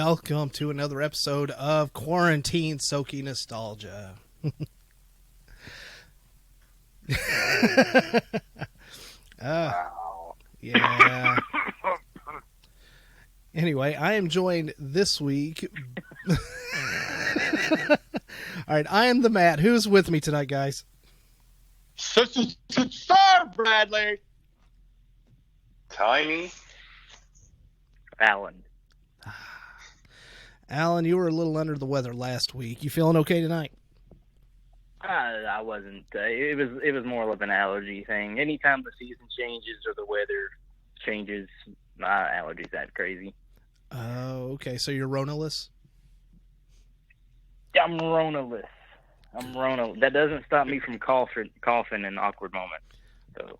welcome to another episode of Quarantine SOKy Nostalgia. Wow. Yeah. Anyway, I am joined this week. All right, I am the Matt. Who's with me tonight, guys? Sir Bradley. Tiny. Allen. Alan, you were a little under the weather last week. You feeling okay tonight? I wasn't. It was more of an allergy thing. Anytime the season changes or the weather changes, my allergies act crazy. Oh, okay. So you're Ronaless? I'm Ronaless. That doesn't stop me from coughing in awkward moments. So.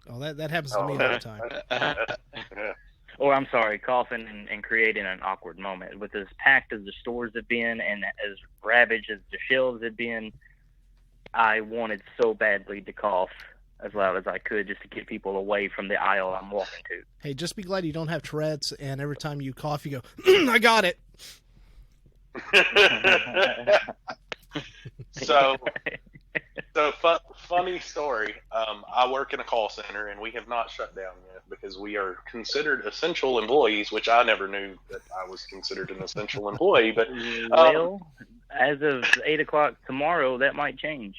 Oh, that happens to me all the time. Or I'm sorry, coughing and creating an awkward moment. With as packed as the stores have been and as ravaged as the shelves have been, I wanted so badly to cough as loud as I could just to get people away from the aisle I'm walking to. Hey, just be glad you don't have Tourette's, and every time you cough, you go, I got it. So funny story. I work in a call center, and we have not shut down yet because we are considered essential employees, which I never knew that I was considered an essential employee. But well, as of 8 o'clock tomorrow, that might change.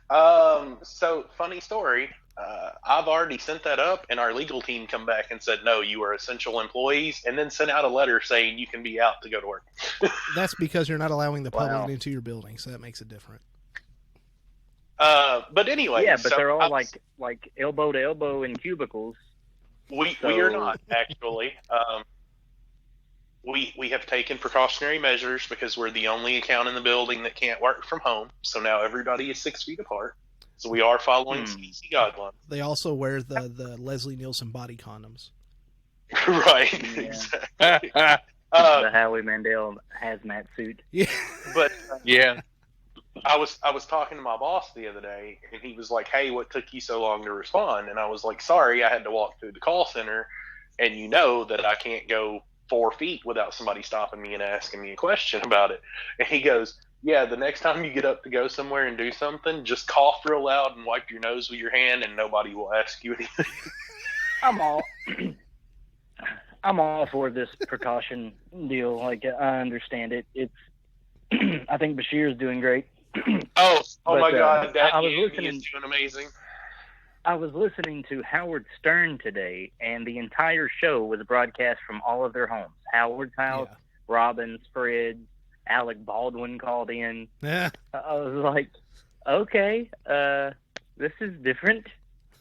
So funny story. I've already sent that up, and our legal team come back and said, no, you are essential employees, and then sent out a letter saying you can be out to go to work. That's because you're not allowing the public Wow. into your building, so that makes it different. But anyway. Yeah, but so they're all like elbow to elbow in cubicles. We are not, actually. We have taken precautionary measures because we're the only account in the building that can't work from home. So now everybody is 6 feet apart. So we are following CDC guidelines. They also wear the Leslie Nielsen body condoms. Right. Yeah. Exactly. The Howie Mandel hazmat suit. Yeah. But Yeah. I was talking to my boss the other day, and he was like, hey, what took you so long to respond? And I was like, sorry, I had to walk through the call center, and you know that I can't go 4 feet without somebody stopping me and asking me a question about it. And he goes, yeah, the next time you get up to go somewhere and do something, just cough real loud and wipe your nose with your hand, and nobody will ask you anything. I'm all for this precaution deal. Like, I understand it. It's I think Bashir's doing great. Oh But, my God, I was Daddy listening- is doing amazing. I was listening to Howard Stern today, and the entire show was broadcast from all of their homes. Howard's house, Yeah. Robin's, Fred's, Alec Baldwin called in. Yeah. I was like, okay, this is different.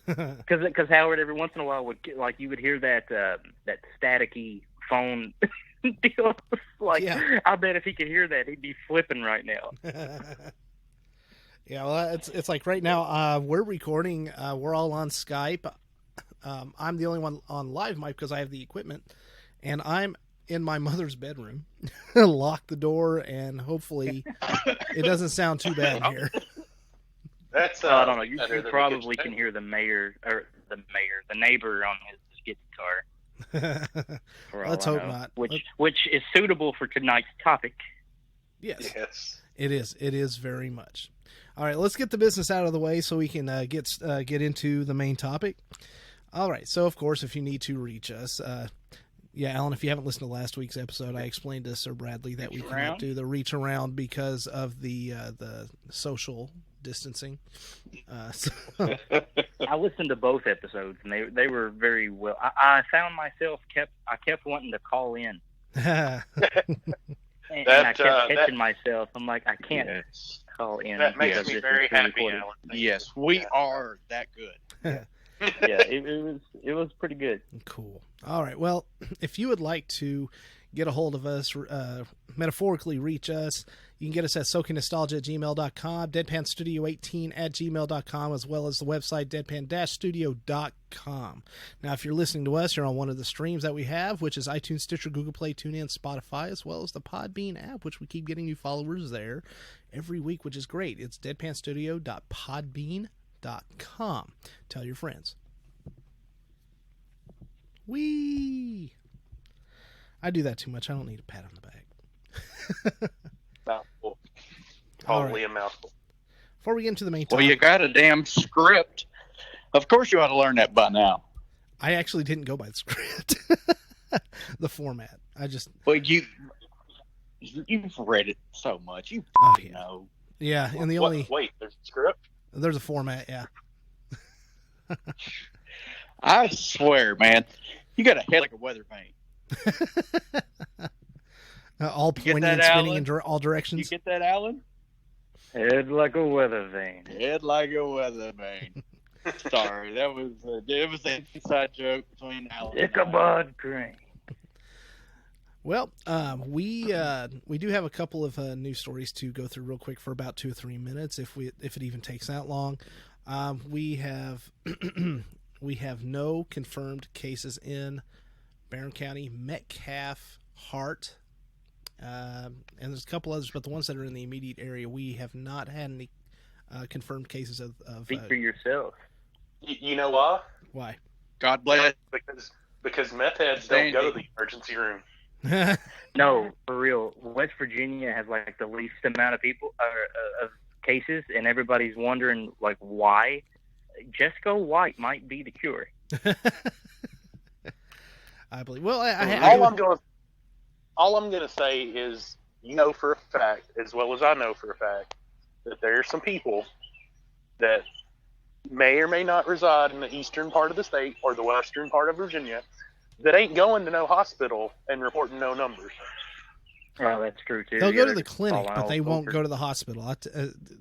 Because Howard every once in a while would you would hear that staticky phone deal. Like, Yeah. I bet if he could hear that, he'd be flipping right now. Yeah, well, it's like right now we're recording. We're all on Skype. I'm the only one on live mic because I have the equipment, and I'm in my mother's bedroom. Lock the door, and hopefully it doesn't sound too bad in here. That's I don't know. You better than probably the can hear the neighbor on his guitar. for all Let's I hope know, not. Which is suitable for tonight's topic. Yes, Yes. it is. It is very much. All right, let's get the business out of the way so we can get into the main topic. All right, so of course, if you need to reach us, Alan, if you haven't listened to last week's episode, I explained to Sir Bradley that we cannot do the reach around because of the social distancing. I listened to both episodes, and they were very well. I found myself kept wanting to call in, and I kept catching myself. I'm like, I can't call in. That makes because me this very is being happy, recorded. Alan. Yes, we are that good. Yeah, it was pretty good. Cool. All right. Well, if you would like to get a hold of us, metaphorically reach us, you can get us at SOKyNostalgia@gmail.com, DeadpanStudio18@gmail.com, as well as the website deadpan-studio.com. Now, if you're listening to us, you're on one of the streams that we have, which is iTunes, Stitcher, Google Play, TuneIn, Spotify, as well as the Podbean app, which we keep getting new followers there every week, which is great. It's deadpanstudio.podbean.com. Tell your friends. Whee! I do that too much. I don't need a pat on the back. Mouthful. All Totally right. a mouthful. Before we get into the main Well, topic, you got a damn script. Of course you ought to learn that by now. I actually didn't go by the script, the format. Well, you've read it so much. You Oh, yeah. know. Yeah, and Wait, there's a script? there's a format. Yeah, I swear, man, you got a head like a weather vane. all You get pointing that, and spinning Alan? in all You directions. get that, Alan? Head like a weather vane. Head like a weather vane. Sorry, it was an inside joke between Alan and I. Ichabod Crane. Well, we do have a couple of news stories to go through real quick for about 2 or 3 minutes, if it even takes that long. We have we have no confirmed cases in Barron County, Metcalfe, Hart, and there's a couple others, but the ones that are in the immediate area, we have not had any confirmed cases of. Speak for yourself. You know why? Why? God bless. Because meth heads don't go to the emergency room. No, for real. West Virginia has like the least amount of people of cases, and everybody's wondering like why. Jesco White might be the cure. I believe. Well, all I'm gonna say is, you know for a fact, as well as I know for a fact, that there are some people that may or may not reside in the eastern part of the state or the western part of Virginia that ain't going to no hospital and reporting no numbers. Oh, that's true too. they'll go to They're the clinic, falling but all they won't over. go to the hospital.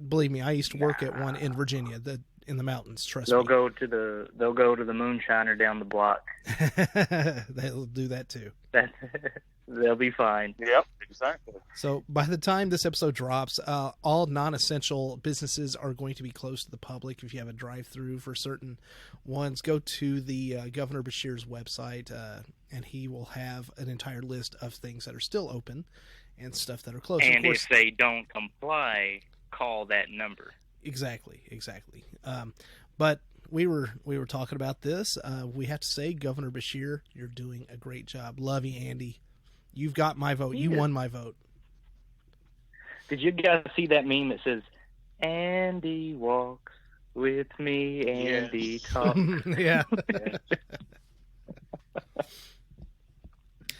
Believe me, I used to work at one in Virginia, in the mountains. Trust They'll me. go to the moonshiner down the block. They'll do that too. They'll be fine. Yep, exactly. So by the time this episode drops, all non-essential businesses are going to be closed to the public. If you have a drive-through for certain ones, go to the Governor Beshear's website, and he will have an entire list of things that are still open and stuff that are closed. And of course, if they don't comply, call that number. Exactly. But we were talking about this. We have to say, Governor Beshear, you're doing a great job. Love you, Andy. You've got my vote. You won my vote. Did you guys see that meme that says, Andy walks with me, Andy talks? Yeah.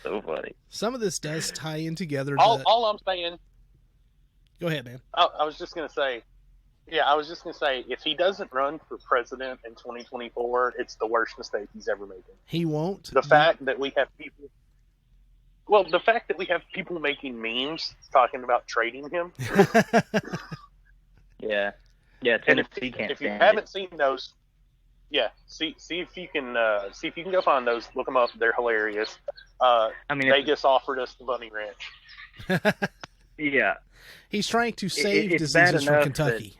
So funny. Some of this does tie in together. All I'm saying, Go ahead, man. I was just gonna say, if he doesn't run for president in 2024, it's the worst mistake he's ever made. He won't. The fact that we have people making memes talking about trading him. Yeah. And Tennessee can't if you stand haven't it. seen those, see if you can go find those. Look them up; they're hilarious. I mean, Vegas offered us the Bunny Ranch. yeah. He's trying to save it's bad diseases from enough Kentucky.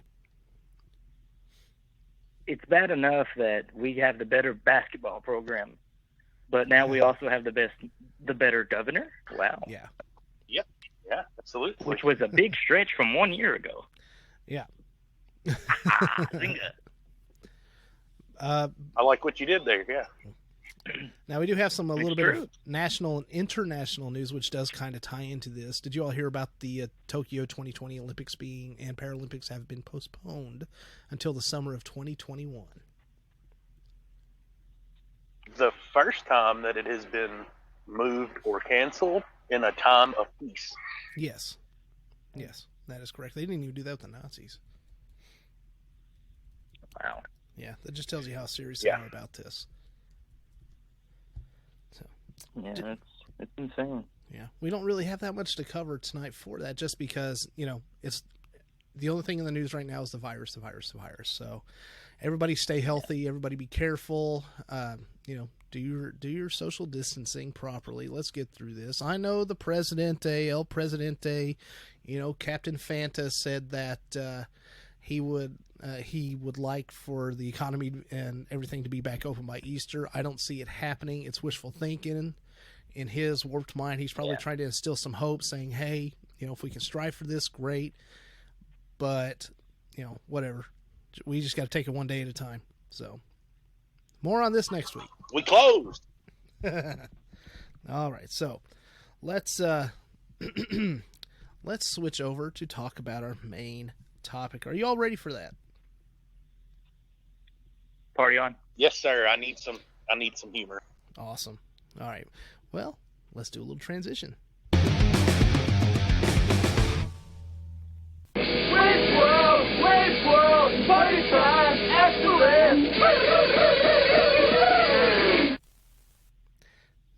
It's bad enough that we have the better basketball program, but now we also have the better governor. Wow. Yeah. Yeah, absolutely. Which was a big stretch from 1 year ago. Yeah. Zinga. I like what you did there. Yeah. Now we do have a little bit true. of national and international news, which does kind of tie into this. Did you all hear about the Tokyo 2020 Olympics and Paralympics have been postponed until the summer of 2021? The first time that it has been moved or canceled in a time of peace. Yes, that is correct. They didn't even do that with the Nazis. Wow. Yeah, that just tells you how serious they are about this. So, Yeah, it's insane. yeah, we don't really have that much to cover tonight for that, just because it's the only thing in the news right now is the virus. So, everybody stay healthy. Everybody be careful. Do your social distancing properly. Let's get through this. I know the Presidente, El Presidente, Captain Fanta said that he would like for the economy and everything to be back open by Easter. I don't see it happening. It's wishful thinking in his warped mind. He's probably trying to instill some hope, saying, hey, if we can strive for this, great. But, whatever. We just got to take it one day at a time. So, more on this next week. We closed. All right. So, let's let's switch over to talk about our main topic. Are you all ready for that? Party on. Yes, sir. I need some humor. Awesome. All right. Well, let's do a little transition. Wayne's World, party time, excellent.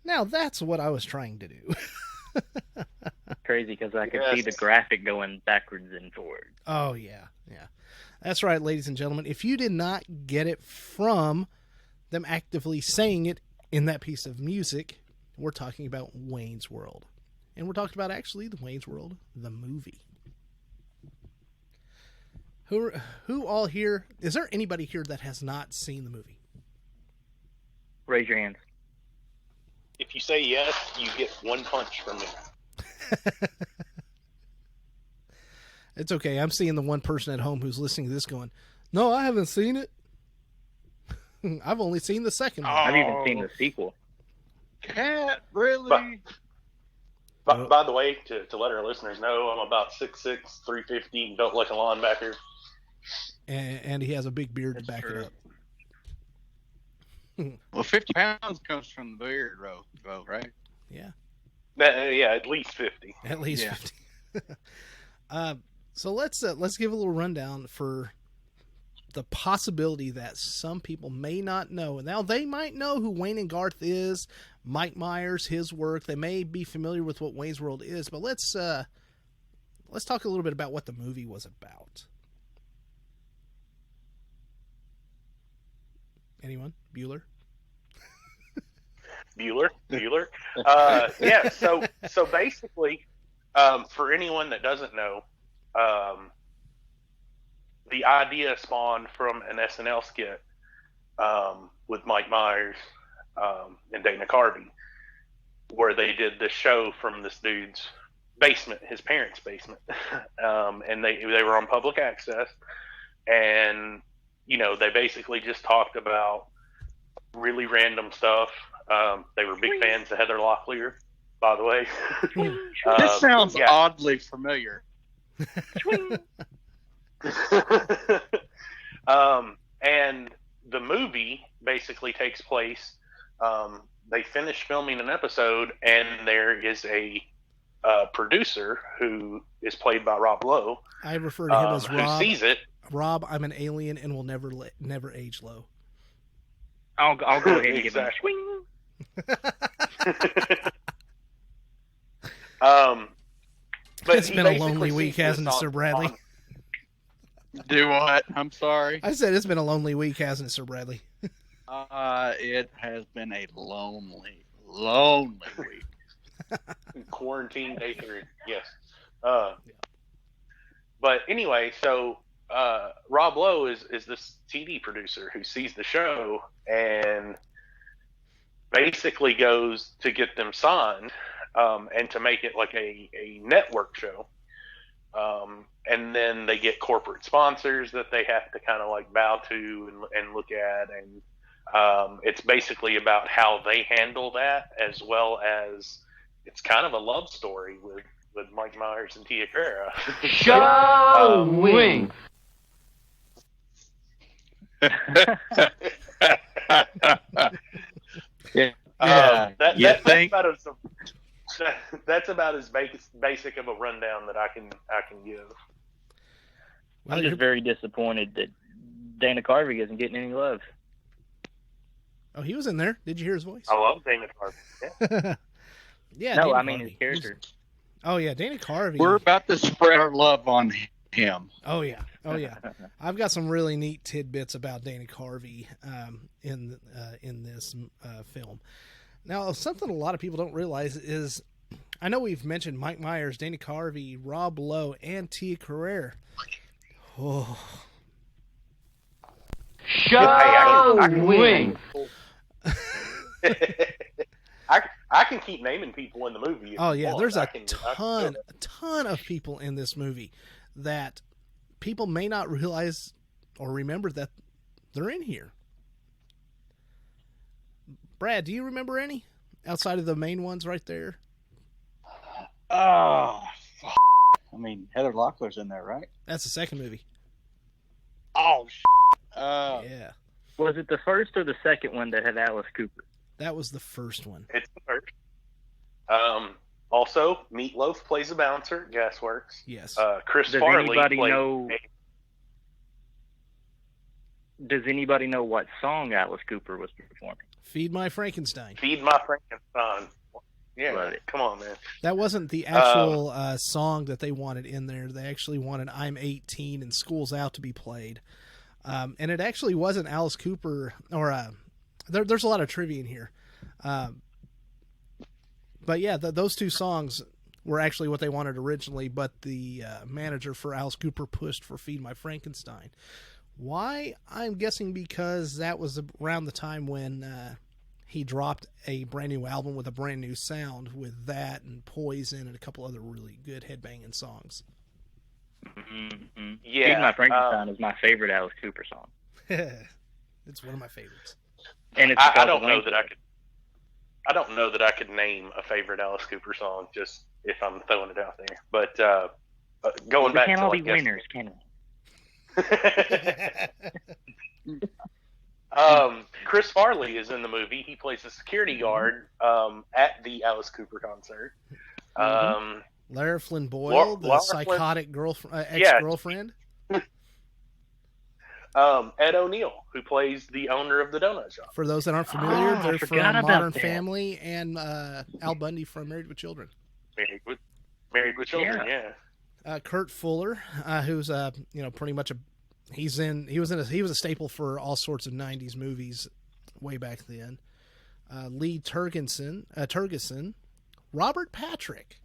Now that's what I was trying to do. Crazy because I could see the graphic going backwards and forward. Oh, yeah. Yeah. That's right, ladies and gentlemen. If you did not get it from them actively saying it in that piece of music, we're talking about Wayne's World. And we're talking about actually the Wayne's World, the movie. Who all here, is there anybody here that has not seen the movie? Raise your hands. If you say yes, you get one punch from me. It's okay. I'm seeing the one person at home who's listening to this going, no, I haven't seen it. I've only seen the second one. I've even seen the sequel. Cat, really? But by the way, to let our listeners know, I'm about 6'6", 350, built like a linebacker. And he has a big beard to back it up. Well, 50 pounds comes from the beard, right? Yeah. Yeah, at least 50. At least 50. So let's give a little rundown for the possibility that some people may not know. Now, they might know who Wayne and Garth is, Mike Myers, his work. They may be familiar with what Wayne's World is, but let's talk a little bit about what the movie was about. Anyone? Bueller? Bueller. Yeah. So basically, for anyone that doesn't know, the idea spawned from an SNL skit with Mike Myers and Dana Carvey, where they did this show from this dude's basement, his parents' basement, and they were on public access, and they basically just talked about really random stuff. They were big fans of Heather Locklear, by the way. This sounds oddly familiar. And the movie basically takes place. They finish filming an episode, and there is a producer who is played by Rob Lowe. I refer to him as Rob. Who sees it? Rob, I'm an alien and will never age low. I'll go ahead and give him a swing. But it's been a lonely week, hasn't it, Sir Bradley? Do what? I'm sorry. I said it's been a lonely week, hasn't it, Sir Bradley? It has been a lonely week. Quarantine day 3, yes. But anyway, so Rob Lowe is this TV producer who sees the show and basically goes to get them signed and to make it like a network show. And then they get corporate sponsors that they have to kind of like bow to and look at. And it's basically about how they handle that, as well as it's kind of a love story with Mike Myers and Tia Carrera. Show wings. That's about as basic of a rundown that I can give. I'm just very disappointed that Dana Carvey isn't getting any love. Oh, he was in there. Did you hear his voice? I love Dana Carvey. Yeah. Yeah. No, Dana I mean Carvey. his character. Oh yeah, Dana Carvey. We're about to spread our love on him. Oh yeah. I've got some really neat tidbits about Dana Carvey in this film. Now, something a lot of people don't realize is, I know we've mentioned Mike Myers, Dana Carvey, Rob Lowe, and Tia Carrere. Oh. Show wings. I can keep naming people in the movie. Oh yeah, there's a ton of people in this movie that people may not realize or remember that they're in here. Brad, do you remember any outside of the main ones right there? Oh, fuck. I mean, Heather Locklear's in there, right? That's the second movie. Oh, Yeah, Was it the first or the second one that had Alice Cooper? that was the first one. It's the first. Also, Meatloaf plays a bouncer at Gasworks. Yes. Chris Does Farley anybody plays know? Does anybody know what song Alice Cooper was performing? Feed My Frankenstein. Feed My Frankenstein. Yeah, Love it. come on, man. That wasn't the actual song that they wanted in there. They actually wanted I'm 18 and School's Out to be played. And it actually wasn't Alice Cooper, or there's a lot of trivia in here. But yeah, those two songs were actually what they wanted originally, but the manager for Alice Cooper pushed for Feed My Frankenstein. Why? I'm guessing because that was around the time when he dropped a brand new album with a brand new sound with that and Poison and a couple other really good headbanging songs. Mm-hmm. Yeah, Feed My Frankenstein is my favorite Alice Cooper song. It's one of my favorites. And it's I don't know that I could. I don't know that I could name a favorite Alice Cooper song, just if I'm throwing it out there. But going we back can't to all like be winners, can we? Chris Farley is in the movie. He plays a security guard at the Alice Cooper concert. Lara Flynn Boyle, the Lara psychotic ex-girlfriend. Ed O'Neill, who plays the owner of the donut shop. For those that aren't familiar, I they're from forgot about Modern that. Family and Al Bundy from Married with Children. Married with Children, yeah. Kurt Fuller, who's pretty much he was a staple for all sorts of '90s movies way back then. Lee Turgeson, Robert Patrick.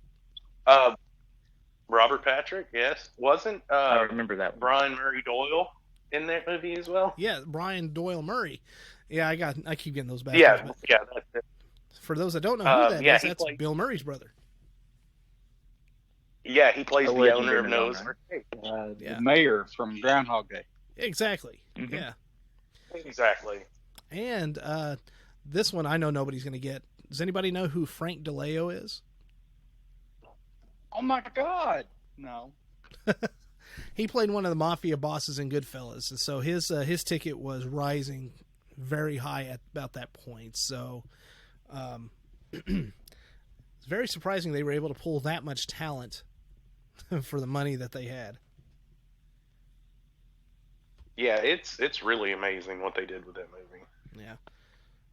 Robert Patrick, yes. Wasn't I remember that one. Brian Murray Doyle in that movie as well? Yeah, Brian Doyle Murray. Yeah, I keep getting those back. Yeah, that's it. For those that don't know who that is, he that's played- Bill Murray's brother. Yeah, he plays A the legend owner of in his own Noah's right. Arcade. Yeah. The mayor from Groundhog Day. Exactly. Mhm. Yeah. Exactly. And this one I know nobody's going to get. Does anybody know who Frank DeLeo is? Oh my God! No. He played one of the mafia bosses in Goodfellas, and so his ticket was rising very high at about that point. So it's very surprising they were able to pull that much talent for the money that they had. Yeah, it's really amazing what they did with that movie. Yeah.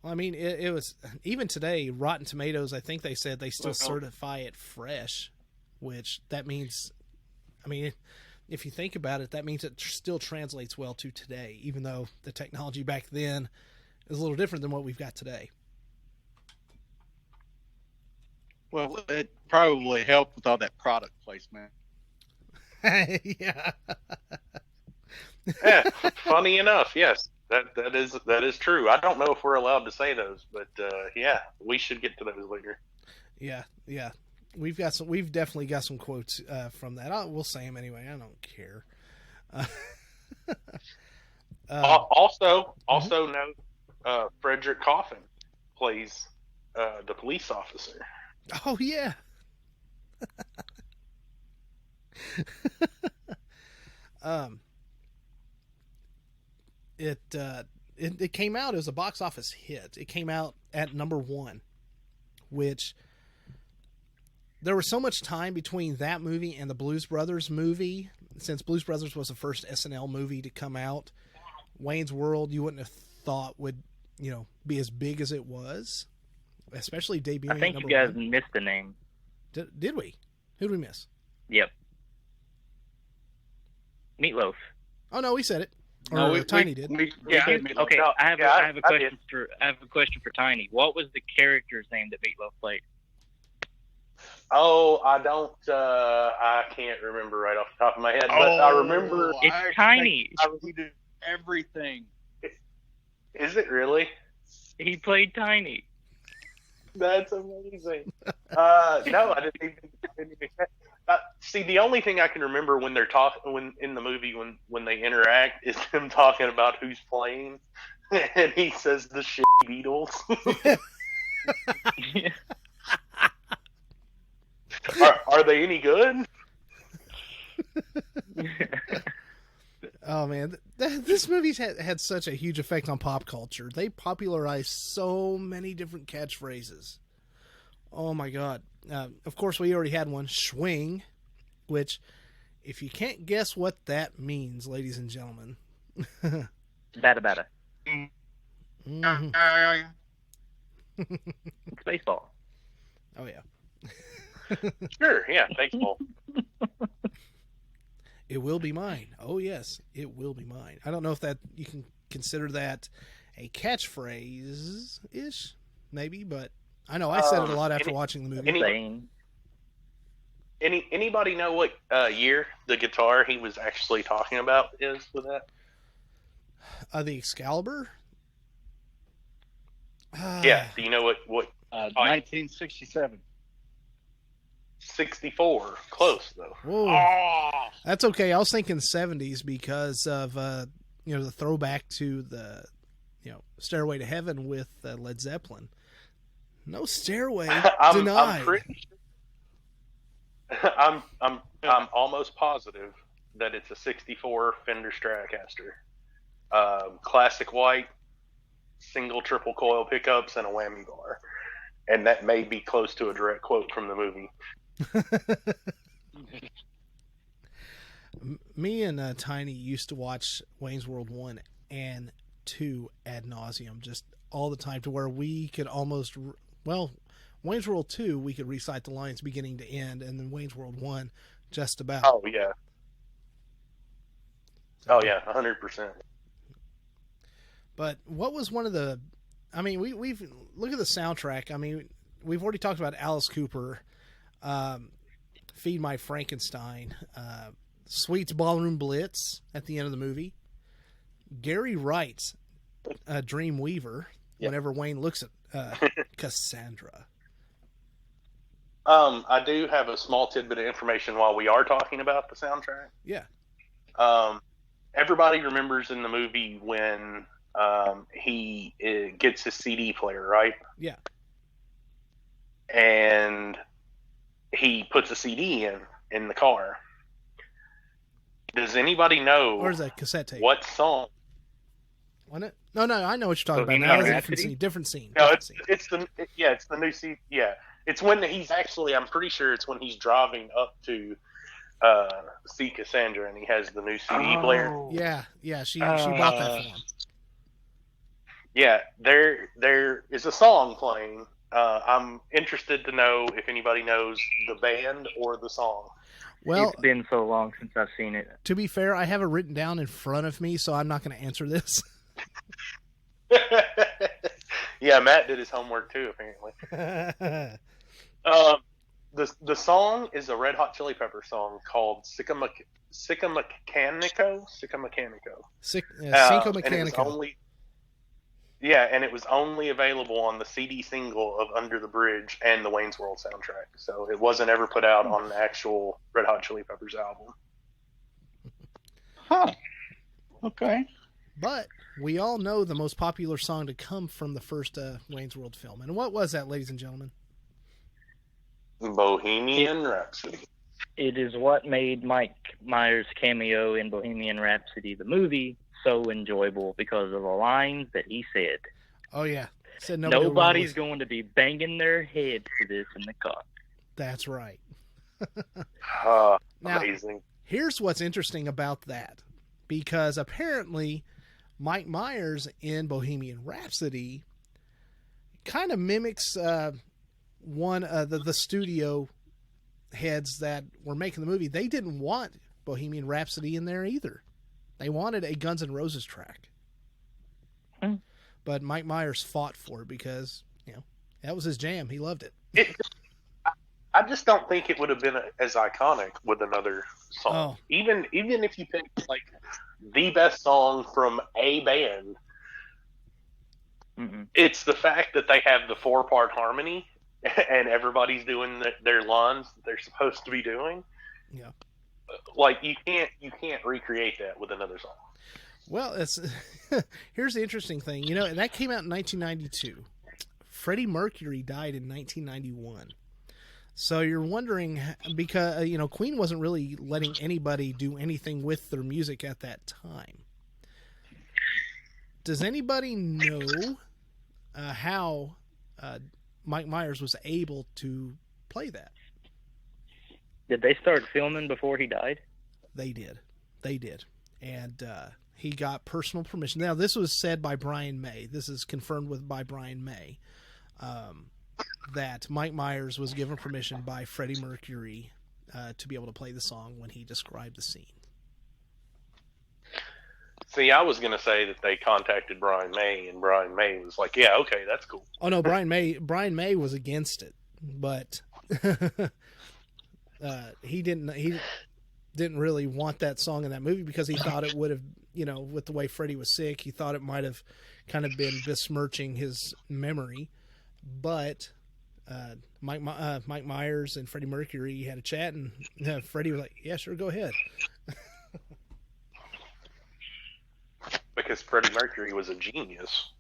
Well, I mean, it was, even today, Rotten Tomatoes, I think they said they still certify it fresh, which that means, I mean, if you think about it, that means it still translates well to today, even though the technology back then is a little different than what we've got today. Well, it probably helped with all that product placement. Yeah. Yeah, funny enough, yes, that is true. I don't know if we're allowed to say those, but yeah, we should get to those later. Yeah. We've definitely got some quotes from that. We'll say them anyway. I don't care. Also note, Frederick Coffin plays the police officer. Oh yeah. It came out as a box office hit. It came out at number 1, which there was so much time between that movie and the Blues Brothers movie. Since Blues Brothers was the first SNL movie to come out, Wayne's World you wouldn't have thought would, be as big as it was, especially debuting. I think at you number guys 1. missed the name. Did we? Who did we miss? Yep. Meatloaf. Oh no, we said it. Or No, Tiny did. Yeah, Okay, No, I have a I question for Tiny. What was the character's name that Meatloaf played? Oh, I can't remember right off the top of my head, but I remember. It's Tiny. He did everything. Is it really? He played Tiny. That's amazing. No, I didn't even see, the only thing I can remember when they're when in the movie when they interact is them talking about who's playing, and he says the shit Beatles. they any good? Oh man, this movie's had such a huge effect on pop culture. They popularized so many different catchphrases. Oh my god. Of course, we already had one, swing, which, if you can't guess what that means, ladies and gentlemen. Bada. Mhm. It's baseball. Oh yeah. Sure, yeah, baseball. It will be mine. Oh yes, it will be mine. I don't know if that you can consider that a catchphrase ish, maybe, but I know I said it a lot after watching the movie. Anybody know what year the guitar he was actually talking about is with that? The Excalibur. Yeah, do you know what 1967. 64. Close though. Whoa. Oh, That's okay. I was thinking 70s because of the throwback to the Stairway to Heaven with Led Zeppelin. No stairway denied. I'm pretty sure. I'm almost positive that it's a 64 Fender Stratocaster. Classic white, single triple coil pickups and a whammy bar. And that may be close to a direct quote from the movie. Me and Tiny used to watch Wayne's World 1 and 2 ad nauseum, just all the time, to where we could almost, Wayne's World 2, we could recite the lines beginning to end, and then Wayne's World 1, just about. Oh, yeah. Oh, yeah, 100%. But what was one of the, we've look at the soundtrack. We've already talked about Alice Cooper, Feed My Frankenstein, Sweet's Ballroom Blitz at the end of the movie, Gary Wright's Dream Weaver, whenever Wayne looks at Cassandra. I do have a small tidbit of information while we are talking about the soundtrack. Yeah. Everybody remembers in the movie when he gets his CD player, right? Yeah. And he puts a CD in the car. Does anybody know? Or is that cassette tape? What song? Wasn't it? No, I know what you're talking about. Bohemian Now it's a Rhapsody? different scene. No, Different scene. it's the new CD. Yeah, it's when he's actually. I'm pretty sure it's when he's driving up to see Cassandra, and he has the new CD player. Yeah. She bought that for him. Yeah, there is a song playing. I'm interested to know if anybody knows the band or the song. Well, It's been so long since I've seen it. to be fair, I have it written down in front of me, so I'm not going to answer this. Yeah, Matt did his homework too, apparently. The song is a Red Hot Chili Pepper song called Cinco Mecanico. Cinco And it was Mecanico. and it was only available on the CD single of Under the Bridge and the Wayne's World soundtrack. So it wasn't ever put out on the actual Red Hot Chili Peppers album. huh. Okay. But we all know the most popular song to come from the first Wayne's World film. And what was that, ladies and gentlemen? Bohemian Rhapsody. It is what made Mike Myers' cameo in Bohemian Rhapsody, the movie, so enjoyable because of the lines that he said. Oh, yeah. Said Nobody's going to be banging their head to this in the car. That's right. Now, Now- amazing. Here's what's interesting about that. Because apparently Mike Myers in Bohemian Rhapsody kind of mimics one of the studio heads that were making the movie. They didn't want Bohemian Rhapsody in there either. They wanted a Guns N' Roses track. But Mike Myers fought for it because, that was his jam. He loved it. I just don't think it would have been as iconic with another song. Oh. Even if you pick like the best song from a band, it's the fact that they have the 4-part harmony and everybody's doing their lines that they're supposed to be doing. Yeah. Like you can't recreate that with another song. Well, here's the interesting thing. That came out in 1992. Freddie Mercury died in 1991. So you're wondering, because Queen wasn't really letting anybody do anything with their music at that time. Does anybody know how Mike Myers was able to play that? Did they start filming before he died? They did. And he got personal permission. Now, this was said by Brian May. This is confirmed by Brian May. That Mike Myers was given permission by Freddie Mercury to be able to play the song when he described the scene. See, I was going to say that they contacted Brian May, and Brian May was like, "Yeah, okay, that's cool." Oh no, Brian May was against it, but he didn't really want that song in that movie because he thought it would have, with the way Freddie was sick, he thought it might have kind of been besmirching his memory. But Mike Myers and Freddie Mercury had a chat, and Freddie was like, "Yeah, sure, go ahead." Because Freddie Mercury was a genius,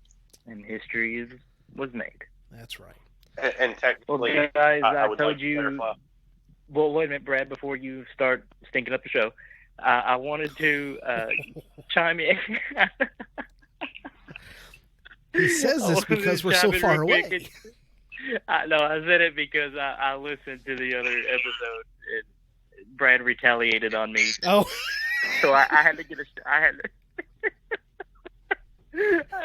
And history was made. That's right. and technically, Well, guys, I would told like to you. clarify. Well, wait a minute, Brad. Before you start stinking up the show, I wanted to chime in. He says this because we're so far away. I said it because I listened to the other episode. And Brad retaliated on me, Oh, so I had to get I had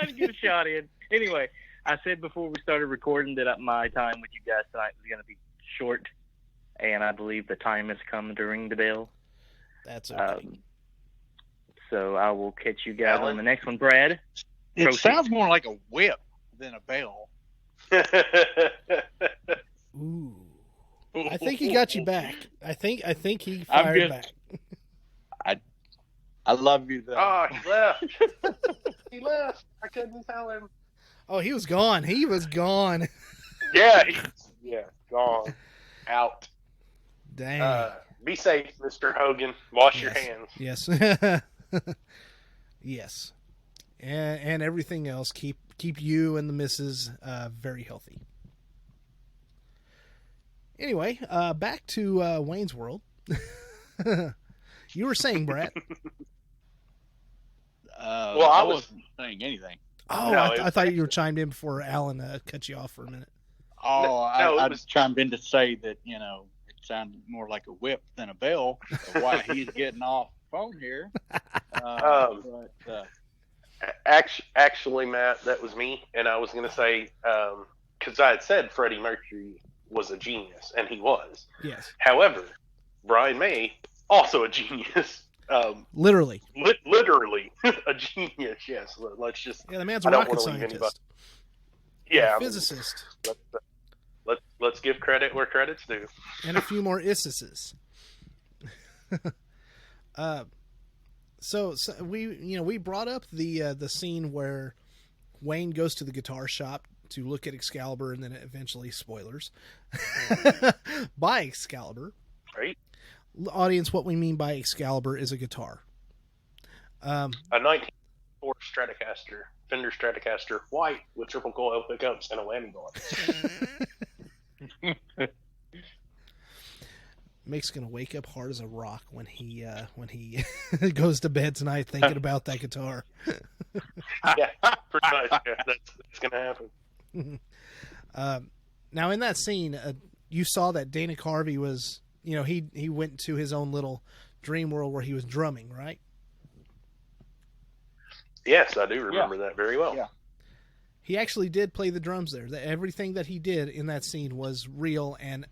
to get a shot in. Anyway, I said before we started recording that my time with you guys tonight was going to be short, and I believe the time has come to ring the bell. that's okay. So I will catch you guys Alan? on the next one, Brad. It Proceed. sounds more like a whip than a bell. Ooh, I think he got you back. I think he fired back. I love you though. Oh, he left. He left. I couldn't tell him. Oh, he was gone. He was gone. Yeah, gone, out. Dang. Be safe, Mr. Hogan. Wash your Yes. hands. Yes. Yes. And everything else. Keep you and the missus very healthy. Anyway, back to Wayne's World. You were saying, Brett. Well, I I was- wasn't saying anything. Oh, No, I thought you were chimed in before Alan cut you off for a minute. Oh, No, I it was- chimed in to say that, it sounded more like a whip than a bell. Why he's getting off the phone here. Actually, Matt, that was me, and I was going to say because I had said Freddie Mercury was a genius, and he was. Yes. However, Brian May also a genius. Literally. Literally a genius. Yes. Let's just. Yeah, the man's I a don't rocket wanna leave anybody- scientist. Yeah. A physicist. Let's give credit where credit's due. And a few more isises. So we brought up the scene where Wayne goes to the guitar shop to look at Excalibur, and then eventually, spoilers, buy Excalibur. Right. Audience, what we mean by Excalibur is a guitar. A 1904 Stratocaster, Fender Stratocaster, white with triple coil pickups and a whammy bar. Mick's gonna wake up hard as a rock when he goes to bed tonight thinking about that guitar. Yeah, pretty much. Yeah, that's gonna happen. Now in that scene, you saw that Dana Carvey was, he went to his own little dream world where he was drumming, right? Yes, I do remember that very well. Yeah. He actually did play the drums there. Everything that he did in that scene was real, and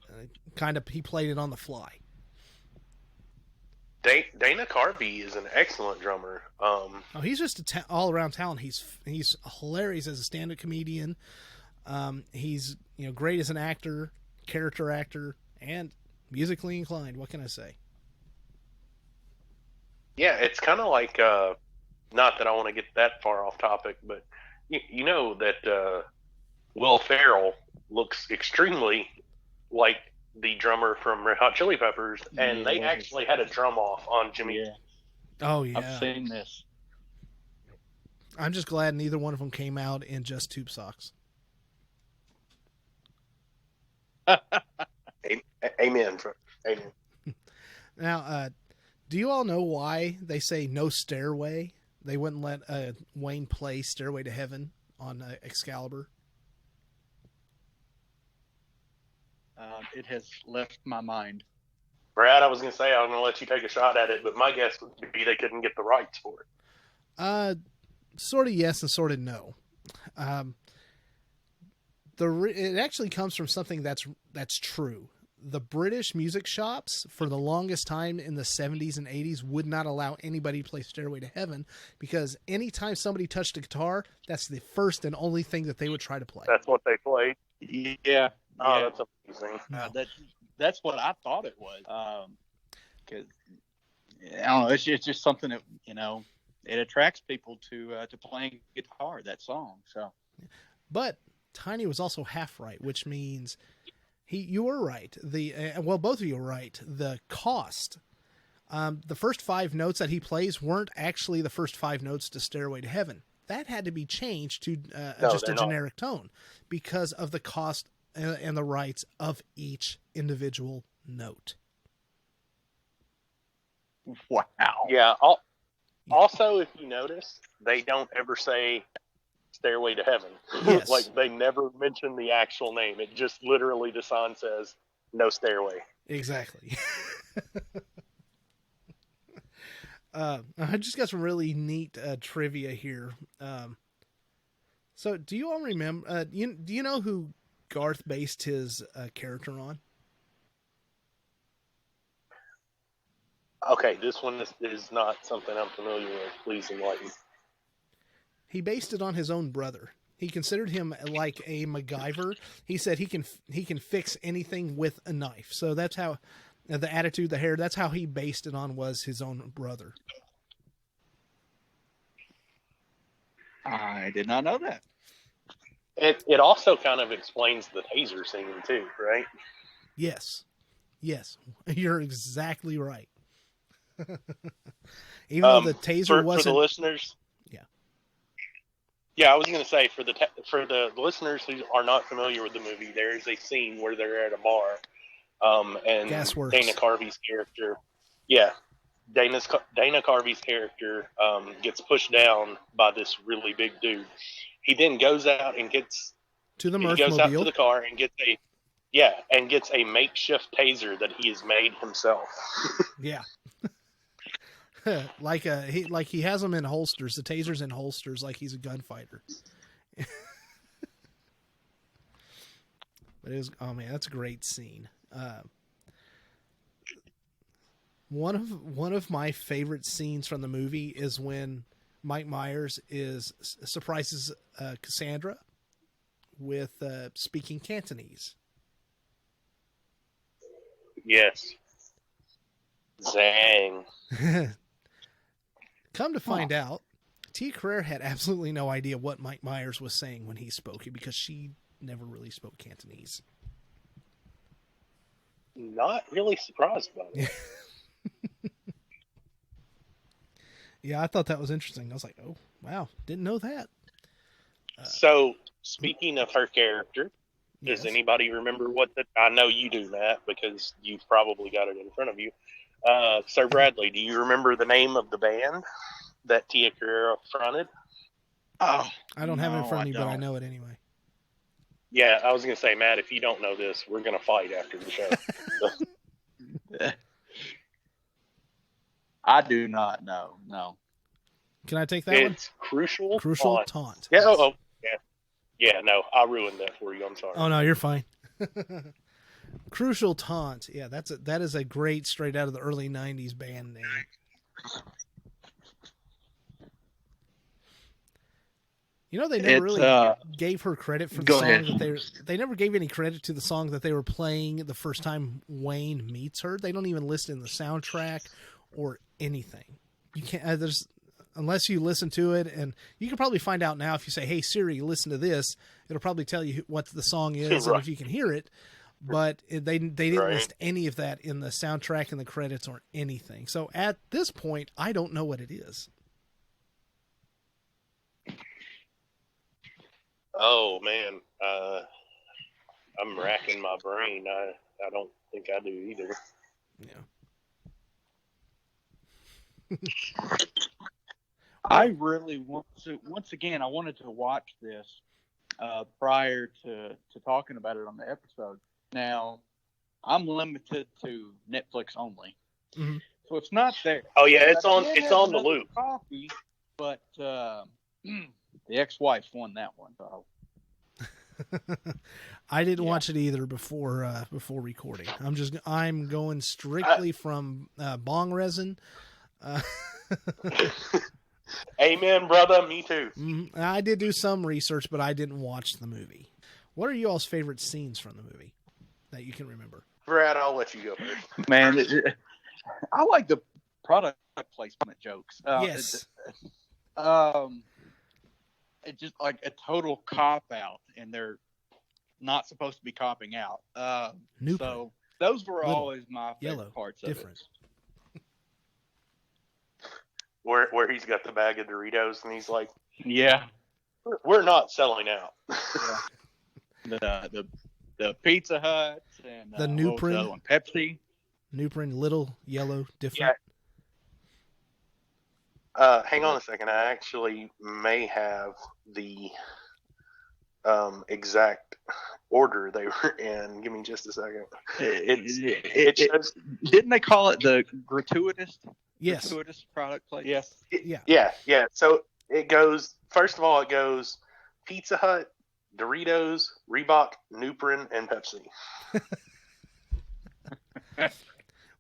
he played it on the fly. Dana Carvey is an excellent drummer. Oh, he's just all around talent. He's hilarious as a stand-up comedian. He's great as an actor, character actor, and musically inclined. What can I say? Yeah, it's kind of like not that I want to get that far off topic, but you know that Will Ferrell looks extremely like the drummer from Red Hot Chili Peppers, and they actually had a drum off on Jimmy. Yeah, Oh yeah, I've seen this. I'm just glad neither one of them came out in just tube socks. Amen. Amen. Now, do you all know why they say no stairway? They wouldn't let Wayne play Stairway to Heaven on Excalibur. It has left my mind. Brad, I was going to say I was going to let you take a shot at it, but my guess would be they couldn't get the rights for it. Sort of yes and sort of no. It actually comes from something that's true. The British music shops, for the longest time in the 70s and 80s, would not allow anybody to play Stairway to Heaven because anytime somebody touched a guitar, that's the first and only thing that they would try to play. That's what they played. Yeah. Oh, that's amazing. No. That's what I thought it was. Because I don't know, it's just something that it attracts people to playing guitar. That song. So, but Tiny was also half right, which means you were right. Both of you were right. The cost. The first 5 notes that he plays weren't actually the first 5 notes to Stairway to Heaven. That had to be changed to just a generic tone because of the cost and the rights of each individual note. Wow. Yeah. Also, if you notice, they don't ever say Stairway to Heaven. Yes. Like, they never mention the actual name. It just literally, the sign says, no stairway. Exactly. I just got some really neat trivia here. So do you all remember, do you know who Garth based his character on? Okay, this one is not something I'm familiar with. Please enlighten. He based it on his own brother. He considered him like a MacGyver. He said he can fix anything with a knife. So that's how the attitude, the hair, that's how he based it on, was his own brother. I did not know that. It also kind of explains the taser scene too, right? Yes. You're exactly right. Even though the taser wasn't... For the listeners... Yeah, I was going to say, for the listeners who are not familiar with the movie, there is a scene where they're at a bar, and Gasworks. Dana Carvey's character, Dana Carvey's character gets pushed down by this really big dude. He then goes out and gets to the he goes out to Mirthmobile. the car and gets a makeshift taser that he has made himself. Yeah. like he has them in holsters. The taser's in holsters, like he's a gunfighter. But that's a great scene. One of my favorite scenes from the movie is when Mike Myers surprises Cassandra with speaking Cantonese. Yes. Zang. Come to find out, Tia Carrere had absolutely no idea what Mike Myers was saying when he spoke it because she never really spoke Cantonese. Not really surprised about it. Yeah, I thought that was interesting. I was like, oh, wow, didn't know that. So, speaking of her character, Yes. does anybody remember I know you do, Matt, because you've probably got it in front of you. Sir Bradley, do you remember the name of the band that Tia Carrere fronted? Oh, I don't have it in front of me, but I don't. know it anyway. Yeah, I was going to say, Matt, if you don't know this, we're going to fight after the show. I do not know. No. Can I take that one? It's Crucial Taunt. Yeah, yeah, no, I ruined that for you. I'm sorry. Oh, no, you're fine. Crucial Taunt. Yeah, that is a great straight out of the early 90s band name. You know, they never really gave her credit for the Go song ahead. they never gave any credit to the song that they were playing the first time Wayne meets her. They don't even list it in the soundtrack or anything. You can't unless you listen to it, and you can probably find out now if you say, "Hey Siri, listen to this." It'll probably tell you what the song is Right. and if you can hear it. But they didn't Right. list any of that in the soundtrack and the credits or anything. So at this point, I don't know what it is. Oh, man. I'm racking my brain. I don't think I do either. Yeah. I really want to. Once again, I wanted to watch this prior to talking about it on the episode. Now, I'm limited to Netflix only, so it's not there. Oh yeah, it's I on. did It's have on the another loop. Copy, but the ex-wife won that one. So. I didn't watch it either before recording. I'm going strictly from bong resin. Amen, brother. Me too. I did do some research, but I didn't watch the movie. What are you all's favorite scenes from the movie that you can remember? Brad, I'll let you go first. Man, I like the product placement jokes. Yes. It's just like a total cop out, and they're not supposed to be copping out. So those were Little, always my favorite yellow, parts different. of Where he's got the bag of Doritos and he's like, it. Yeah. we're not selling out. The Pizza Hut and The new what was the other one? Pepsi. Newprin, little, yellow, different. Hang on a second. I actually may have the exact order they were in. Give me just a second. It shows. Didn't they call it the gratuitous product place? Yes. Yeah. Yeah. So it goes. First of all, it goes Pizza Hut, Doritos, Reebok, Newprin, and Pepsi.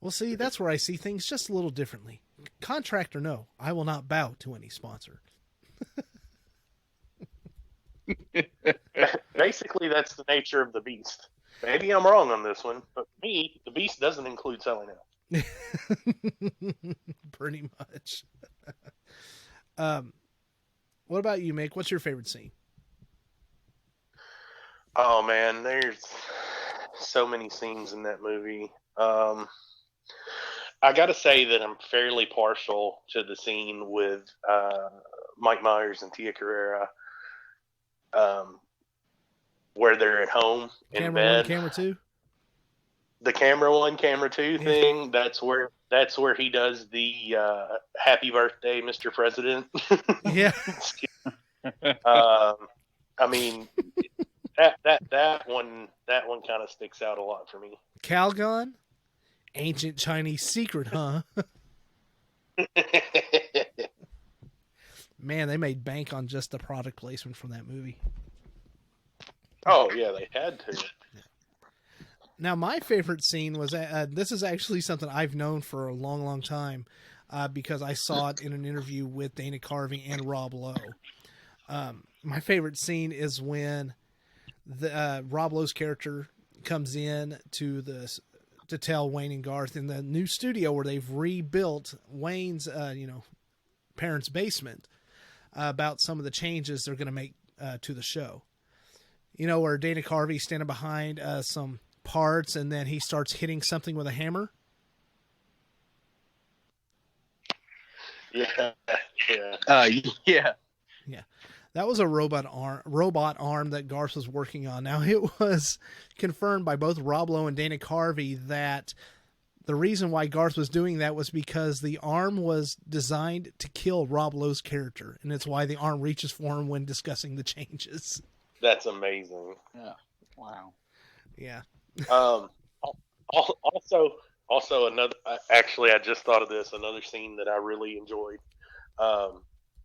Well, see, that's where I see things just a little differently. Contract or no, I will not bow to any sponsor. Basically, that's the nature of the beast. Maybe I'm wrong on this one, but for me, the beast doesn't include selling out. Pretty much. What about you, Mick? What's your favorite scene? Oh man, there's so many scenes in that movie. I got to say that I'm fairly partial to the scene with Mike Myers and Tia Carrera, where they're at home in Camera bed. one, camera two. The camera one, camera two thing. That's where he does the "Happy Birthday, Mr. President." Yeah. I mean, that one kind of sticks out a lot for me. Calgon, ancient Chinese secret, huh? Man, they made bank on just the product placement from that movie. Oh yeah, they had to. Now, my favorite scene was this is actually something I've known for a long, long time because I saw it in an interview with Dana Carvey and Rob Lowe. My favorite scene is when the Rob Lowe's character comes in to tell Wayne and Garth in the new studio where they've rebuilt Wayne's parents' basement about some of the changes they're going to make to the show. You know, where Dana Carvey's standing behind some parts and then he starts hitting something with a hammer. Yeah. Yeah. That was a robot arm that Garth was working on. Now, it was confirmed by both Rob Lowe and Dana Carvey that the reason why Garth was doing that was because the arm was designed to kill Rob Lowe's character, and it's why the arm reaches for him when discussing the changes. That's amazing. Yeah. Wow. Yeah. Also another. Actually, I just thought of this. Another scene that I really enjoyed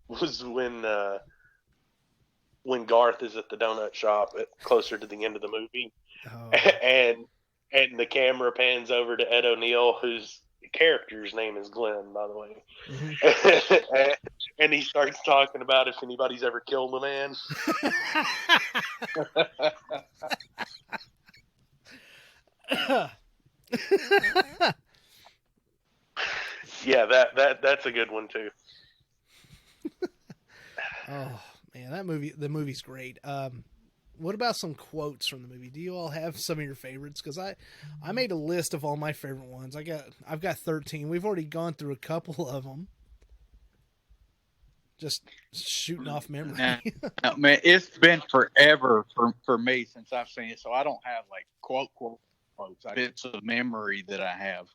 was when Garth is at the donut shop closer to the end of the movie, and the camera pans over to Ed O'Neill, whose character's name is Glenn, by the way, and he starts talking about if anybody's ever killed a man. Yeah, that's a good one too. Oh man, the movie's great. What about some quotes from the movie? Do you all have some of your favorites? Because I made a list of all my favorite ones. I've got 13. We've already gone through a couple of them. just shooting off memory. Now, man, it's been forever for me since I've seen it, so I don't have like quotes. It's a memory that I have,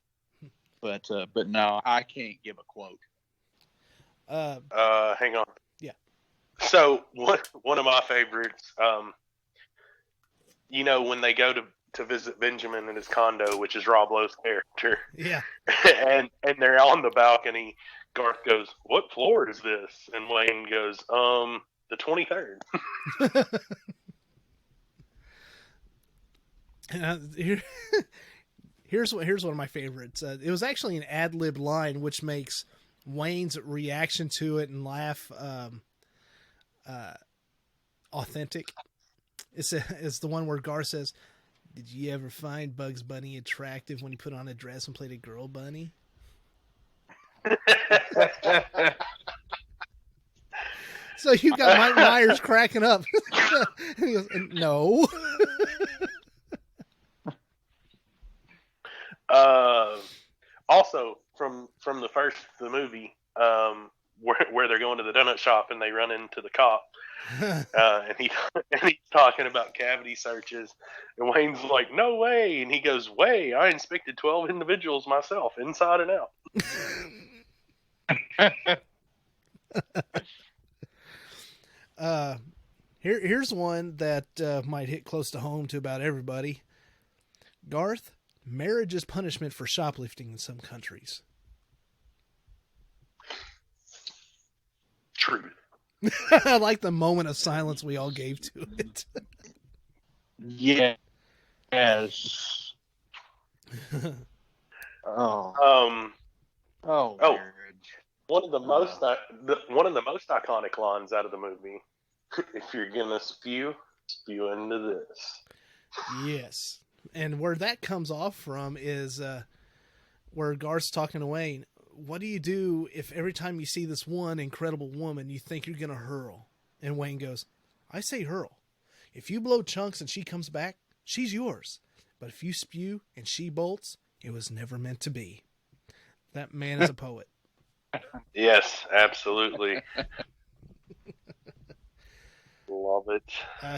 but no, I can't give a quote. Hang on. Yeah. So one of my favorites, when they go to visit Benjamin in his condo, which is Rob Lowe's character. Yeah. and they're on the balcony. Garth goes, "What floor is this?" And Wayne goes, "The 23rd." Here's one of my favorites. It was actually an ad-lib line, which makes Wayne's reaction to it and laugh authentic. It's the one where Garth says, "Did you ever find Bugs Bunny attractive when he put on a dress and played a girl bunny?" So you got Mike Myers cracking up. And he goes, "No." Also, from the movie, where they're going to the donut shop and they run into the cop, and he's talking about cavity searches, and Wayne's like, "No way," and he goes, "Way, I inspected 12 individuals myself, inside and out." Here's one that might hit close to home to about everybody. Garth, marriage is punishment for shoplifting in some countries. Truth. I like the moment of silence we all gave to it. Yes. Oh. Oh. Marriage. One of the most iconic lines out of the movie. If you're gonna spew into this. Yes. And where that comes off from is where Garth's talking to Wayne. What do you do if every time you see this one incredible woman, you think you're going to hurl? And Wayne goes, "I say hurl. If you blow chunks and she comes back, she's yours. But if you spew and she bolts, it was never meant to be." That man is a poet. Yes, absolutely. Love it.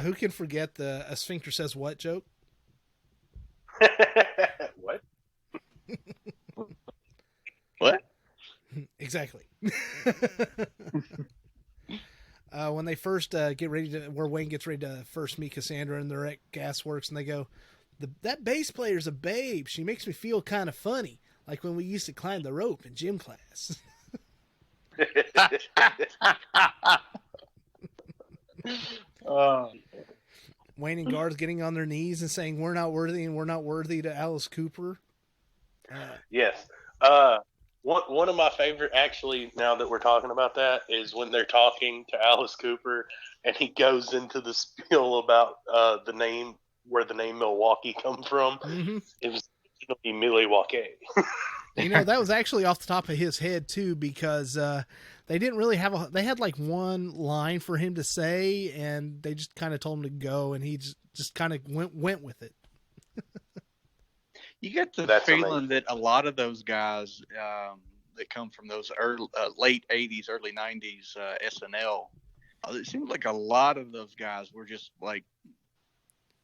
Who can forget the "a sphincter says what" joke? What? What? Exactly. When they first get ready to, where Wayne gets ready to first meet Cassandra, and they're at Gasworks, and they go, "That bass player's a babe. She makes me feel kind of funny, like when we used to climb the rope in gym class." Wayne and Garth getting on their knees and saying, "We're not worthy, and we're not worthy" to Alice Cooper. Yes. One of my favorite, actually, now that we're talking about that, is when they're talking to Alice Cooper, and he goes into the spiel about the name, where the name Milwaukee comes from. Mm-hmm. It was originally Milwaukee. That was actually off the top of his head too, because they didn't really have they had like one line for him to say, and they just kind of told him to go, and he just kind of went with it. You get the That's feeling amazing. that a lot of those guys that come from those late 80s, early 90s SNL, it seems like a lot of those guys were just like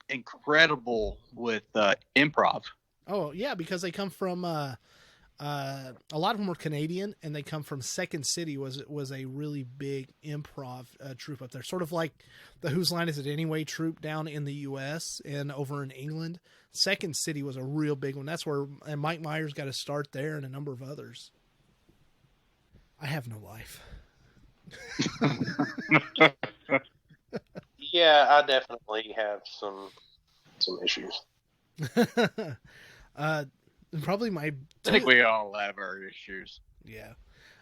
incredible with improv. Oh yeah, because they come from a lot of them were Canadian, and they come from Second City, was a really big improv troupe up there, sort of like the Whose Line Is It Anyway troupe down in the U.S. and over in England. Second City was a real big one. That's where and Mike Myers got to start there, and a number of others. I have no life. Yeah, I definitely have some issues. Probably my. I think we all have our issues. Yeah.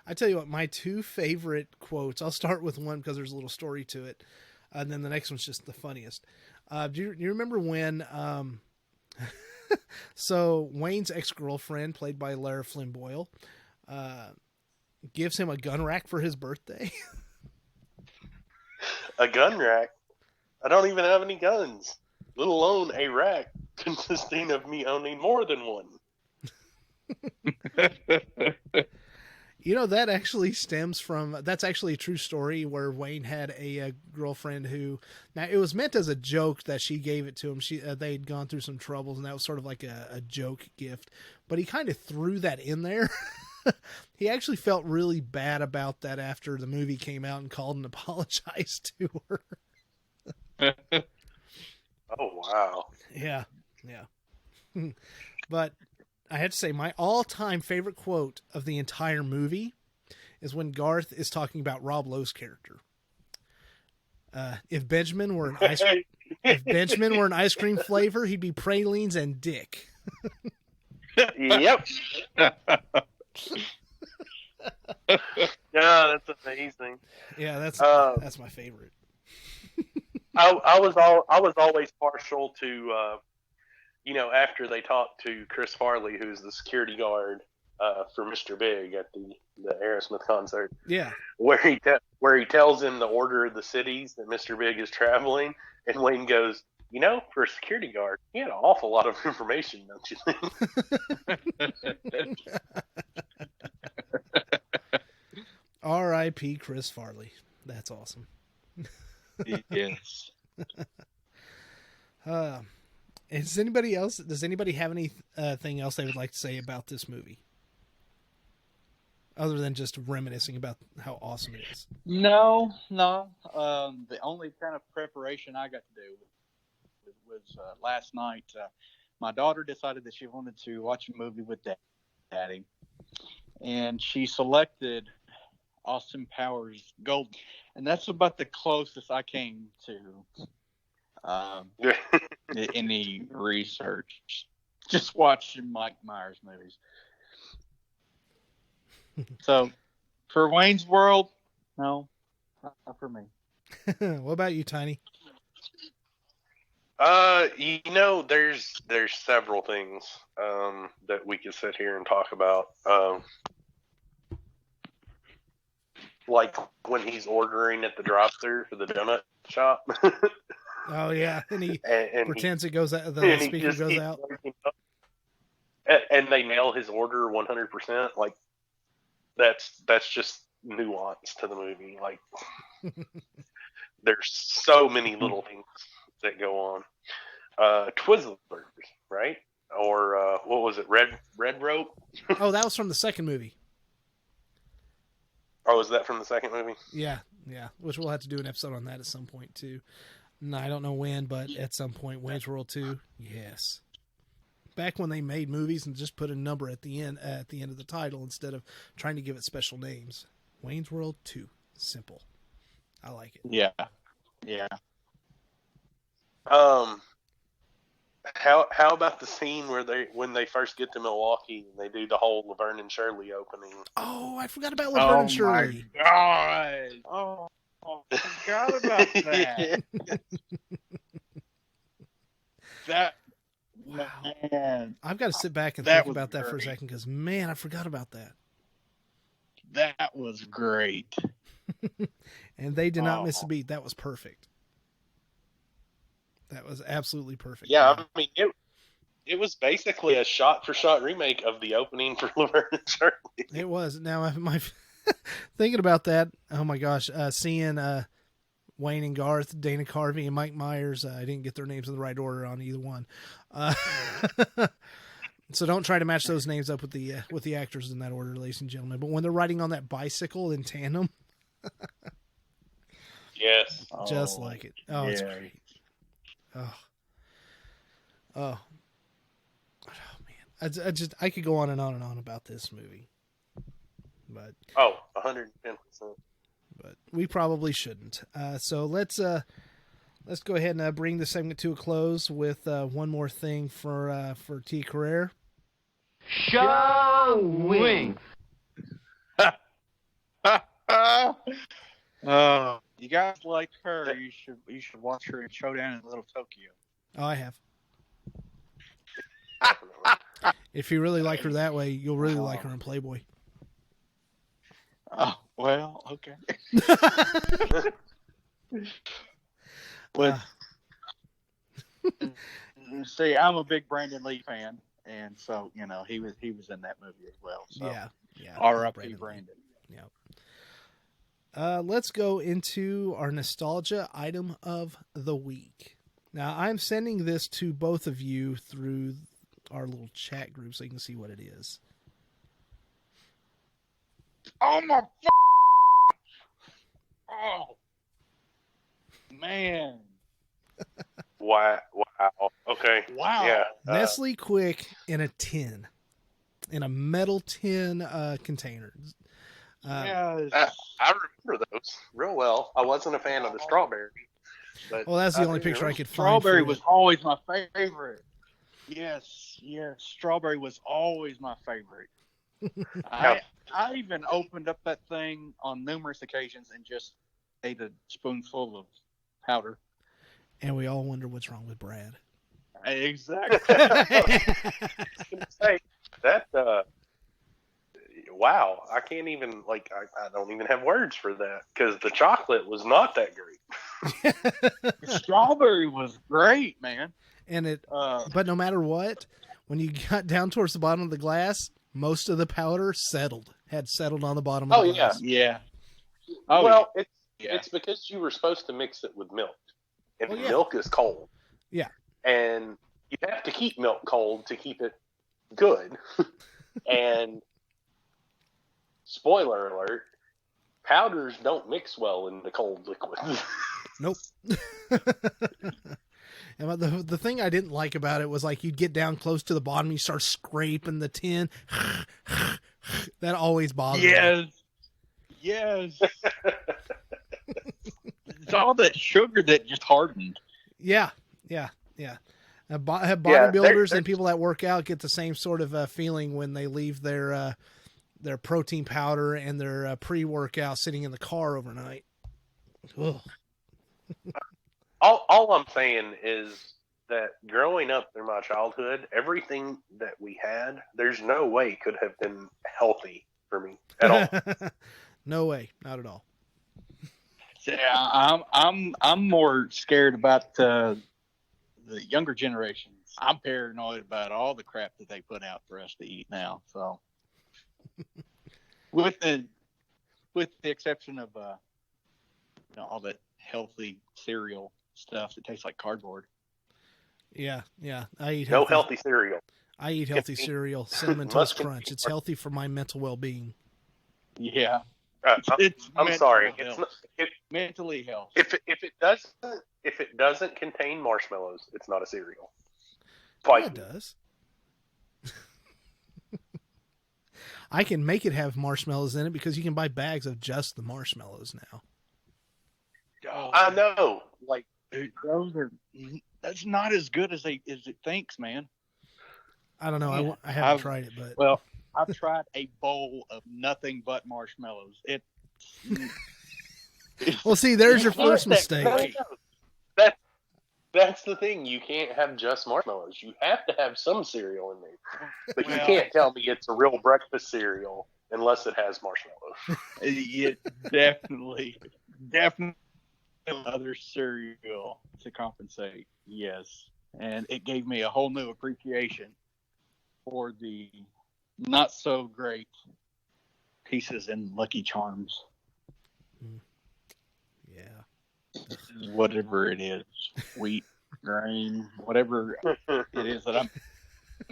I tell you what, my two favorite quotes, I'll start with one because there's a little story to it. And then the next one's just the funniest. Do you remember when, so Wayne's ex-girlfriend, played by Lara Flynn Boyle, gives him a gun rack for his birthday? A gun rack? I don't even have any guns, let alone a rack consisting of me owning more than one. That actually stems from, that's actually a true story where Wayne had a girlfriend who, now it was meant as a joke that she gave it to him. They'd gone through some troubles and that was sort of like a joke gift, but he kind of threw that in there. He actually felt really bad about that after the movie came out and called and apologized to her. Oh, wow. Yeah. But I have to say, my all-time favorite quote of the entire movie is when Garth is talking about Rob Lowe's character. If Benjamin were an ice cream flavor, he'd be pralines and dick. Yep. Yeah, that's amazing. Yeah, that's my favorite. I was always partial to after they talked to Chris Farley, who's the security guard for Mr. Big at the Aerosmith concert. Yeah, where he tells him the order of the cities that Mr. Big is traveling, and Wayne goes, for a security guard, he had an awful lot of information, don't you think? R.I.P. Chris Farley. That's awesome. Yes. Does anybody have anything else they would like to say about this movie? Other than just reminiscing about how awesome it is. No. The only kind of preparation I got to do was last night. My daughter decided that she wanted to watch a movie with Daddy, and she selected Austin Powers Gold, and that's about the closest I came to any research. Just watching Mike Myers movies. So, for Wayne's World, no, not for me. What about you, Tiny? There's several things that we could sit here and talk about. Like when he's ordering at the drive-thru for the donut shop. Oh yeah, and he pretends it goes out. The and speaker goes out. And they nail his order 100%. Like that's just nuance to the movie. Like there's so many little things that go on. Twizzlers, right? Or what was it? Red Rope? Oh, that was from the second movie. Oh, was that from the second movie? Yeah. Which we'll have to do an episode on that at some point too. No, I don't know when, but at some point, Wayne's World 2. Yes. Back when they made movies and just put a number at the end of the title instead of trying to give it special names. Wayne's World 2. Simple. I like it. Yeah. How about the scene when they first get to Milwaukee and they do the whole Laverne and Shirley opening? Oh, I forgot about Laverne and Shirley. Oh my God! I forgot about that. That. Wow. Man, I've got to sit back and that think was about that for a great. second because, man, I forgot about that. that was great. And they did not miss a Oh. beat. That was perfect. That was absolutely perfect. Yeah, I mean it was basically a shot-for-shot remake of the opening for Laverne and Shirley. It was. Now, my thinking about that, oh my gosh, seeing Wayne and Garth, Dana Carvey, and Mike Myers, I didn't get their names in the right order on either one. So don't try to match those names up with the actors in that order, ladies and gentlemen. But when they're riding on that bicycle in tandem, Yes. just like it. Oh, it's yeah. great. Oh man, I could go on and on about this movie, but 110%. but we probably shouldn't. So let's go ahead and bring the segment to a close with one more thing for T. Carrere. Showing. You guys like her? You should watch her in Showdown in Little Tokyo. Oh, I have. If you really like her that way, you'll really like her in Playboy. Oh well, okay. But see, I'm a big Brandon Lee fan, and so he was in that movie as well. So Yeah. R.I.P. Brandon. Yeah. Let's go into our nostalgia item of the week. Now, I'm sending this to both of you through our little chat group so you can see what it is. Oh my! Oh man! Wow. Okay. Wow. Yeah. Nestle Quick in a tin, in a metal tin container. Yes. I remember those real well. I wasn't a fan of the strawberry. But Well, that's the only do picture I remember. could find. Strawberry for was it. always my favorite. Yes. Strawberry was always my favorite. I even opened up that thing on numerous occasions and just ate a spoonful of powder. And we all wonder what's wrong with Brad. Exactly. Hey, that wow! I can't even I don't even have words for that because the chocolate was not that great. Strawberry was great, man. And but no matter what, when you got down towards the bottom of the glass, most of the powder had settled on the bottom of the glass. Yeah. Well, yeah. it's because you were supposed to mix it with milk, and Well, yeah. milk is cold. Yeah. And you have to keep milk cold to keep it good. And spoiler alert, powders don't mix well in the cold liquid. Nope. And the thing I didn't like about it was like you'd get down close to the bottom, you start scraping the tin. That always bothered me. Yes. It's all that sugar that just hardened. Yeah. Bodybuilders they're- and people that work out get the same sort of feeling when they leave their protein powder and their pre-workout sitting in the car overnight. Ugh. all I'm saying is that growing up through my childhood, everything that we had, there's no way could have been healthy for me at all. No way, not at all. Yeah, I'm more scared about the younger generations. I'm paranoid about all the crap that they put out for us to eat now. So, with the exception of all that healthy cereal stuff that tastes like cardboard. Yeah. I eat No healthy cereal. I eat healthy cereal, Cinnamon Toast Crunch. It's healthy for my mental well-being. Yeah, I'm sorry. Health. It's Mentally health. if it doesn't contain marshmallows, it's not a cereal. Fight Yeah, it me. does. I can make it have marshmallows in it because you can buy bags of just the marshmallows now. Oh, I know. Like dude, that's not as good as it thinks, man. I don't know. Yeah. I haven't tried it, but Well, I've tried a bowl of nothing but marshmallows. well, see, there's your It's not first that mistake. great. That's the thing. You can't have just marshmallows. You have to have some cereal in there. But you Well- can't tell me it's a real breakfast cereal unless it has marshmallows. It definitely other cereal to compensate. Yes, and it gave me a whole new appreciation for the not so great pieces in Lucky Charms. Yeah. Whatever it is, wheat, grain, whatever it is that I'm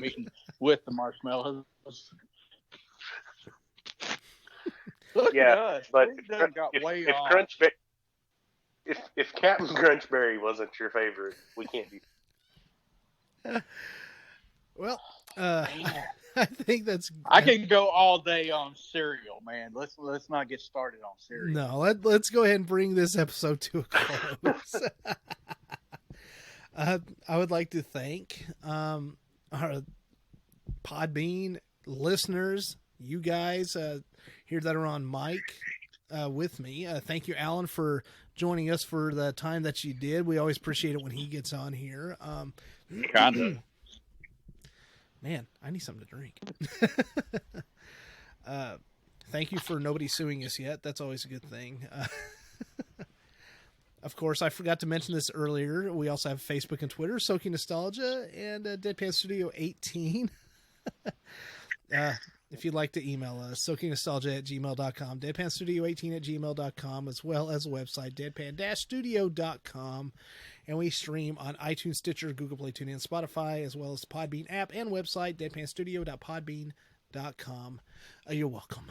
eating with the marshmallows. Look Yeah, at us. but We done got way if off. if Captain Crunchberry wasn't your favorite, we can't be. Well, I think that's. I can go all day on cereal, man. Let's not get started on cereal. No, let's go ahead and bring this episode to a close. I would like to thank our Podbean listeners, you guys here that are on mic with me. Thank you, Allen, for joining us for the time that you did. We always appreciate it when he gets on here. Kind of. Man, I need something to drink. Thank you for nobody suing us yet. That's always a good thing. Of course, I forgot to mention this earlier. We also have Facebook and Twitter, SOKy Nostalgia, and Deadpan Studio 18. If you'd like to email us, SOKyNostalgia@gmail.com, deadpanstudio18@gmail.com, as well as the website, deadpan-studio.com. And we stream on iTunes, Stitcher, Google Play, TuneIn, Spotify, as well as the Podbean app and website, deadpanstudio.podbean.com. You're welcome.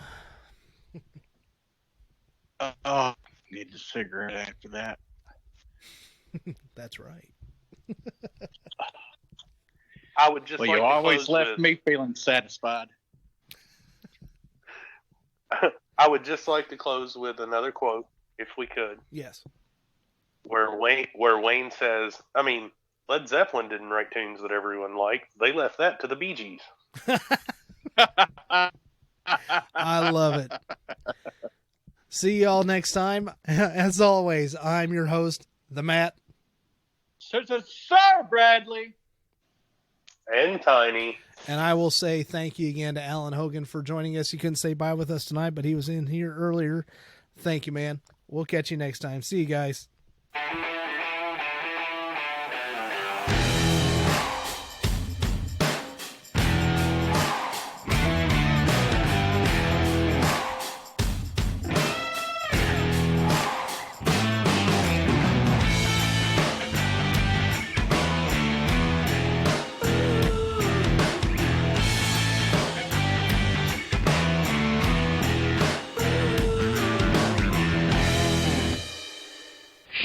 Need a cigarette after that. That's right. I would just Well, like you to always close left with, me feeling satisfied. I would just like to close with another quote, if we could, Yes. where Wayne says, I mean, Led Zeppelin didn't write tunes that everyone liked. They left that to the Bee Gees. I love it. See y'all next time. As always, I'm your host, the Matt. Sir, Bradley. And Tiny. And I will say thank you again to Allen Hogan for joining us. He couldn't say bye with us tonight, but he was in here earlier. Thank you, man. We'll catch you next time. See you guys.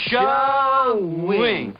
Showing.